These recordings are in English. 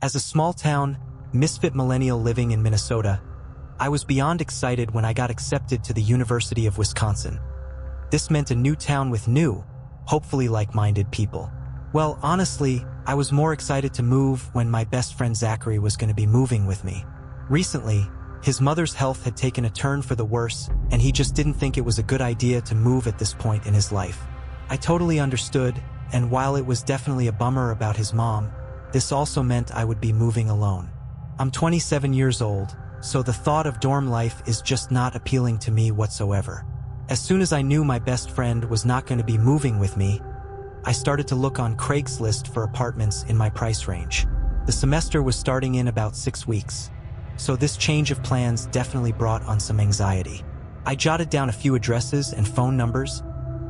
As a small-town, misfit millennial living in Minnesota, I was beyond excited when I got accepted to the University of Wisconsin. This meant a new town with new, hopefully like-minded people. Well, honestly, I was more excited to move when my best friend Zachary was going to be moving with me. Recently, his mother's health had taken a turn for the worse, and he just didn't think it was a good idea to move at this point in his life. I totally understood, and while it was definitely a bummer about his mom, this also meant I would be moving alone. I'm 27 years old, so the thought of dorm life is just not appealing to me whatsoever. As soon as I knew my best friend was not going to be moving with me, I started to look on Craigslist for apartments in my price range. The semester was starting in about 6 weeks, so this change of plans definitely brought on some anxiety. I jotted down a few addresses and phone numbers,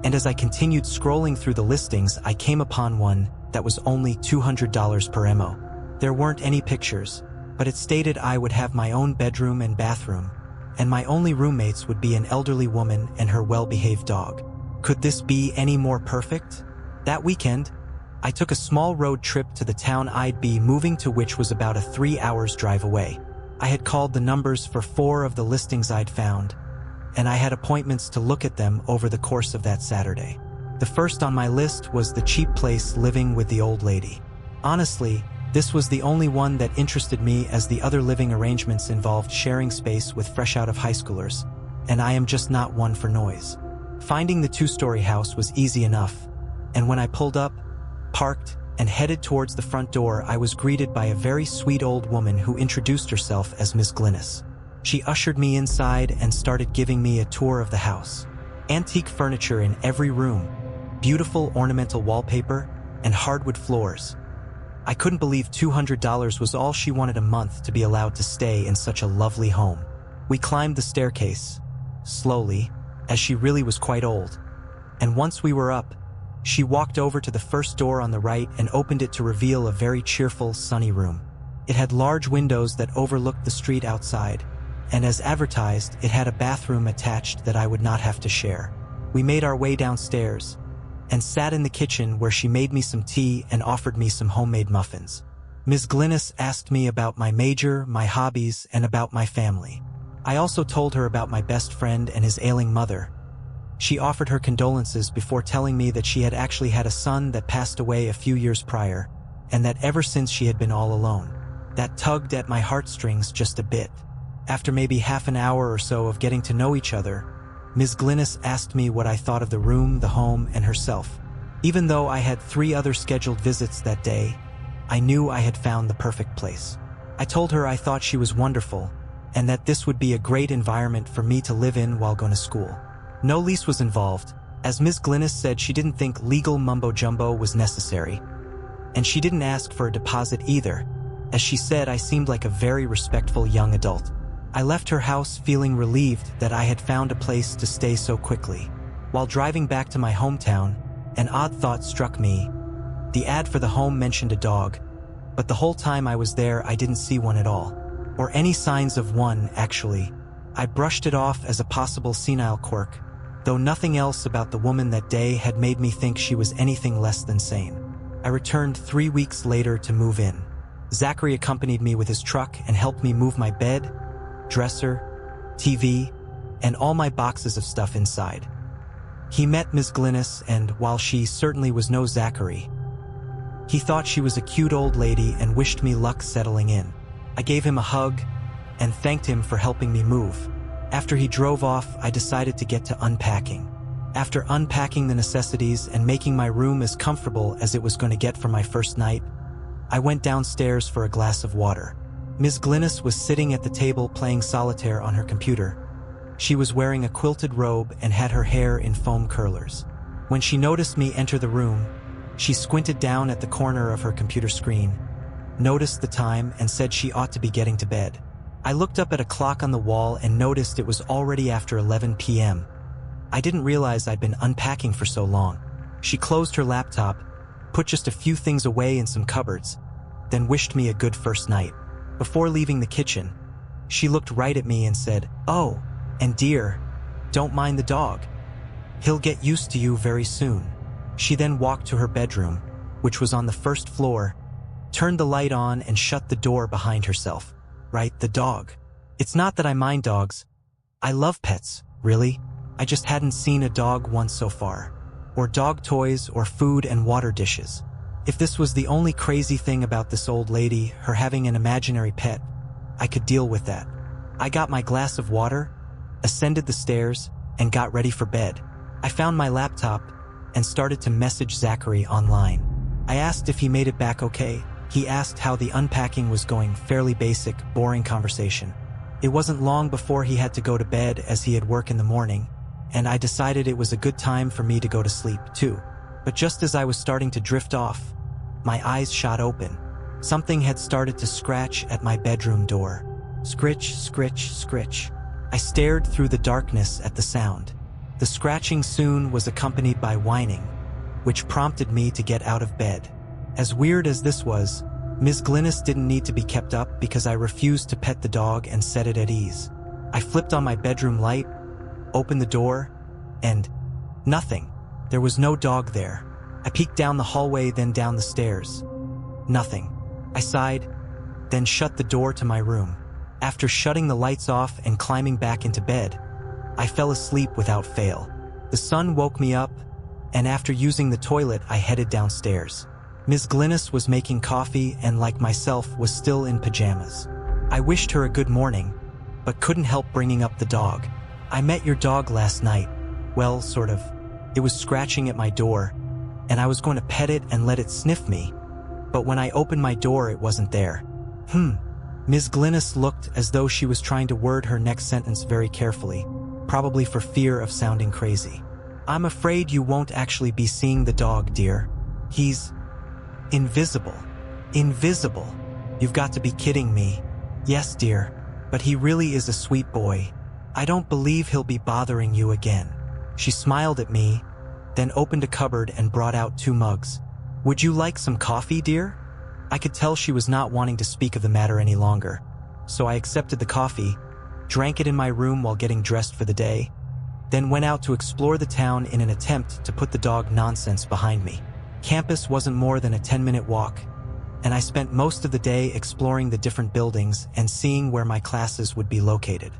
and as I continued scrolling through the listings, I came upon one that was only $200 per MO. There weren't any pictures, but it stated I would have my own bedroom and bathroom, and my only roommates would be an elderly woman and her well-behaved dog. Could this be any more perfect? That weekend, I took a small road trip to the town I'd be moving to, which was about a 3-hour drive away. I had called the numbers for 4 of the listings I'd found, and I had appointments to look at them over the course of that Saturday. The first on my list was the cheap place living with the old lady. Honestly, this was the only one that interested me, as the other living arrangements involved sharing space with fresh out of high schoolers, and I am just not one for noise. Finding the 2-story house was easy enough, and when I pulled up, parked, and headed towards the front door, I was greeted by a very sweet old woman who introduced herself as Miss Glynnis. She ushered me inside and started giving me a tour of the house. Antique furniture in every room, beautiful ornamental wallpaper, and hardwood floors. I couldn't believe $200 was all she wanted a month to be allowed to stay in such a lovely home. We climbed the staircase, slowly, as she really was quite old, and once we were up, she walked over to the first door on the right and opened it to reveal a very cheerful, sunny room. It had large windows that overlooked the street outside, and as advertised, it had a bathroom attached that I would not have to share. We made our way downstairs and sat in the kitchen, where she made me some tea and offered me some homemade muffins. Ms. Glynnis asked me about my major, my hobbies, and about my family. I also told her about my best friend and his ailing mother. She offered her condolences before telling me that she had actually had a son that passed away a few years prior, and that ever since she had been all alone. That tugged at my heartstrings just a bit. After maybe half an hour or so of getting to know each other, Ms. Glynnis asked me what I thought of the room, the home, and herself. Even though I had 3 other scheduled visits that day, I knew I had found the perfect place. I told her I thought she was wonderful, and that this would be a great environment for me to live in while going to school. No lease was involved, as Ms. Glynnis said she didn't think legal mumbo-jumbo was necessary, and she didn't ask for a deposit either, as she said I seemed like a very respectful young adult. I left her house feeling relieved that I had found a place to stay so quickly. While driving back to my hometown, an odd thought struck me. The ad for the home mentioned a dog, but the whole time I was there I didn't see one at all. Or any signs of one, actually. I brushed it off as a possible senile quirk, though nothing else about the woman that day had made me think she was anything less than sane. I returned 3 weeks later to move in. Zachary accompanied me with his truck and helped me move my bed, dresser, TV, and all my boxes of stuff inside. He met Ms. Glynnis, and while she certainly was no Zachary, he thought she was a cute old lady and wished me luck settling in. I gave him a hug and thanked him for helping me move. After he drove off, I decided to get to unpacking. After unpacking the necessities and making my room as comfortable as it was going to get for my first night, I went downstairs for a glass of water. Ms. Glynnis was sitting at the table playing solitaire on her computer. She was wearing a quilted robe and had her hair in foam curlers. When she noticed me enter the room, she squinted down at the corner of her computer screen, noticed the time, and said she ought to be getting to bed. I looked up at a clock on the wall and noticed it was already after 11 p.m. I didn't realize I'd been unpacking for so long. She closed her laptop, put just a few things away in some cupboards, then wished me a good first night. Before leaving the kitchen, she looked right at me and said, "Oh, and dear, don't mind the dog. He'll get used to you very soon." She then walked to her bedroom, which was on the first floor, turned the light on and shut the door behind herself. Right, the dog. It's not that I mind dogs. I love pets, really. I just hadn't seen a dog once so far. Or dog toys or food and water dishes. If this was the only crazy thing about this old lady, her having an imaginary pet, I could deal with that. I got my glass of water, ascended the stairs, and got ready for bed. I found my laptop and started to message Zachary online. I asked if he made it back okay. He asked how the unpacking was going, fairly basic, boring conversation. It wasn't long before he had to go to bed as he had work in the morning, and I decided it was a good time for me to go to sleep too. But just as I was starting to drift off, my eyes shot open. Something had started to scratch at my bedroom door. Scritch, scritch, scritch. I stared through the darkness at the sound. The scratching soon was accompanied by whining, which prompted me to get out of bed. As weird as this was, Ms. Glynnis didn't need to be kept up because I refused to pet the dog and set it at ease. I flipped on my bedroom light, opened the door, and nothing. There was no dog there. I peeked down the hallway, then down the stairs. Nothing. I sighed, then shut the door to my room. After shutting the lights off and climbing back into bed, I fell asleep without fail. The sun woke me up, and after using the toilet, I headed downstairs. Ms. Glynnis was making coffee and, like myself, was still in pajamas. I wished her a good morning, but couldn't help bringing up the dog. I met your dog last night. Well, sort of. It was scratching at my door, and I was going to pet it and let it sniff me. But when I opened my door, it wasn't there. Ms. Glynnis looked as though she was trying to word her next sentence very carefully, probably for fear of sounding crazy. I'm afraid you won't actually be seeing the dog, dear. He's invisible. Invisible. You've got to be kidding me. Yes, dear, but he really is a sweet boy. I don't believe he'll be bothering you again. She smiled at me, then opened a cupboard and brought out 2 mugs. Would you like some coffee, dear? I could tell she was not wanting to speak of the matter any longer, so I accepted the coffee, drank it in my room while getting dressed for the day, then went out to explore the town in an attempt to put the dog nonsense behind me. Campus wasn't more than a 10-minute walk, and I spent most of the day exploring the different buildings and seeing where my classes would be located.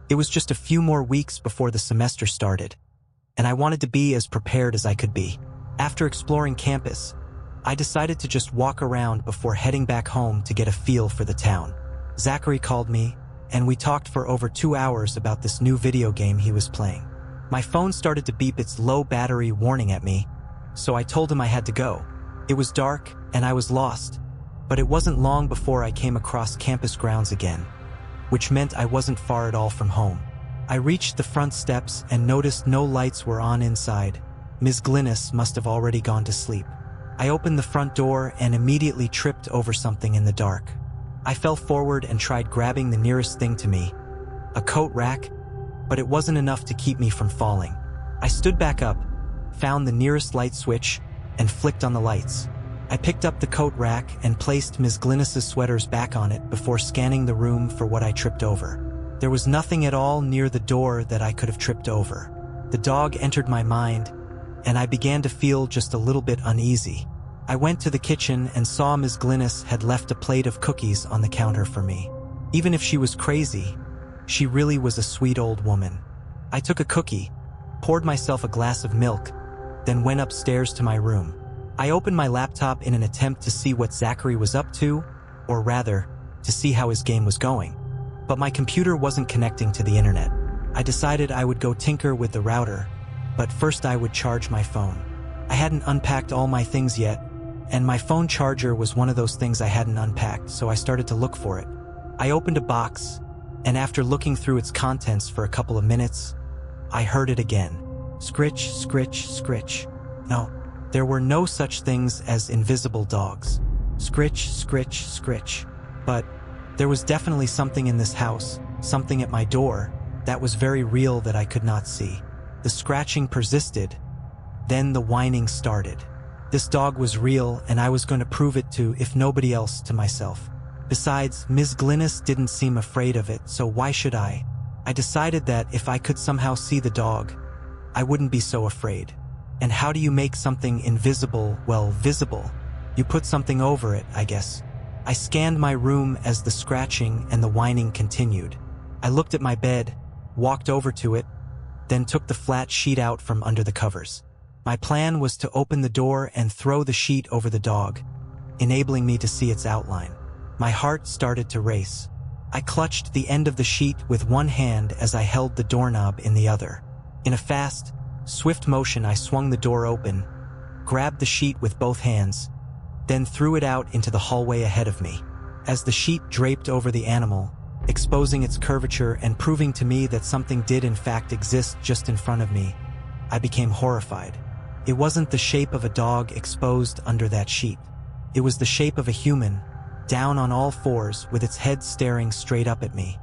It was just a few more weeks before the semester started, and I wanted to be as prepared as I could be. After exploring campus, I decided to just walk around before heading back home to get a feel for the town. Zachary called me, and we talked for over 2 hours about this new video game he was playing. My phone started to beep its low battery warning at me, so I told him I had to go. It was dark, and I was lost, but it wasn't long before I came across campus grounds again, which meant I wasn't far at all from home. I reached the front steps and noticed no lights were on inside. Ms. Glynnis must have already gone to sleep. I opened the front door and immediately tripped over something in the dark. I fell forward and tried grabbing the nearest thing to me, a coat rack, but it wasn't enough to keep me from falling. I stood back up, found the nearest light switch, and flicked on the lights. I picked up the coat rack and placed Ms. Glynnis's sweaters back on it before scanning the room for what I tripped over. There was nothing at all near the door that I could have tripped over. The dog entered my mind, and I began to feel just a little bit uneasy. I went to the kitchen and saw Ms. Glynnis had left a plate of cookies on the counter for me. Even if she was crazy, she really was a sweet old woman. I took a cookie, poured myself a glass of milk, then went upstairs to my room. I opened my laptop in an attempt to see what Zachary was up to, or rather, to see how his game was going. But my computer wasn't connecting to the internet. I decided I would go tinker with the router, but first I would charge my phone. I hadn't unpacked all my things yet, and my phone charger was one of those things I hadn't unpacked, so I started to look for it. I opened a box, and after looking through its contents for a couple of minutes, I heard it again. Scritch, scritch, scritch. No, there were no such things as invisible dogs. Scritch, scritch, scritch. But there was definitely something in this house, something at my door, that was very real that I could not see. The scratching persisted, then the whining started. This dog was real, and I was going to prove it to, if nobody else, to myself. Besides, Ms. Glynnis didn't seem afraid of it, so why should I? I decided that if I could somehow see the dog, I wouldn't be so afraid. And how do you make something invisible, well, visible? You put something over it, I guess. I scanned my room as the scratching and the whining continued. I looked at my bed, walked over to it, then took the flat sheet out from under the covers. My plan was to open the door and throw the sheet over the dog, enabling me to see its outline. My heart started to race. I clutched the end of the sheet with one hand as I held the doorknob in the other. In a fast, swift motion, I swung the door open, grabbed the sheet with both hands, then threw it out into the hallway ahead of me. As the sheet draped over the animal, exposing its curvature and proving to me that something did in fact exist just in front of me, I became horrified. It wasn't the shape of a dog exposed under that sheet. It was the shape of a human, down on all fours with its head staring straight up at me.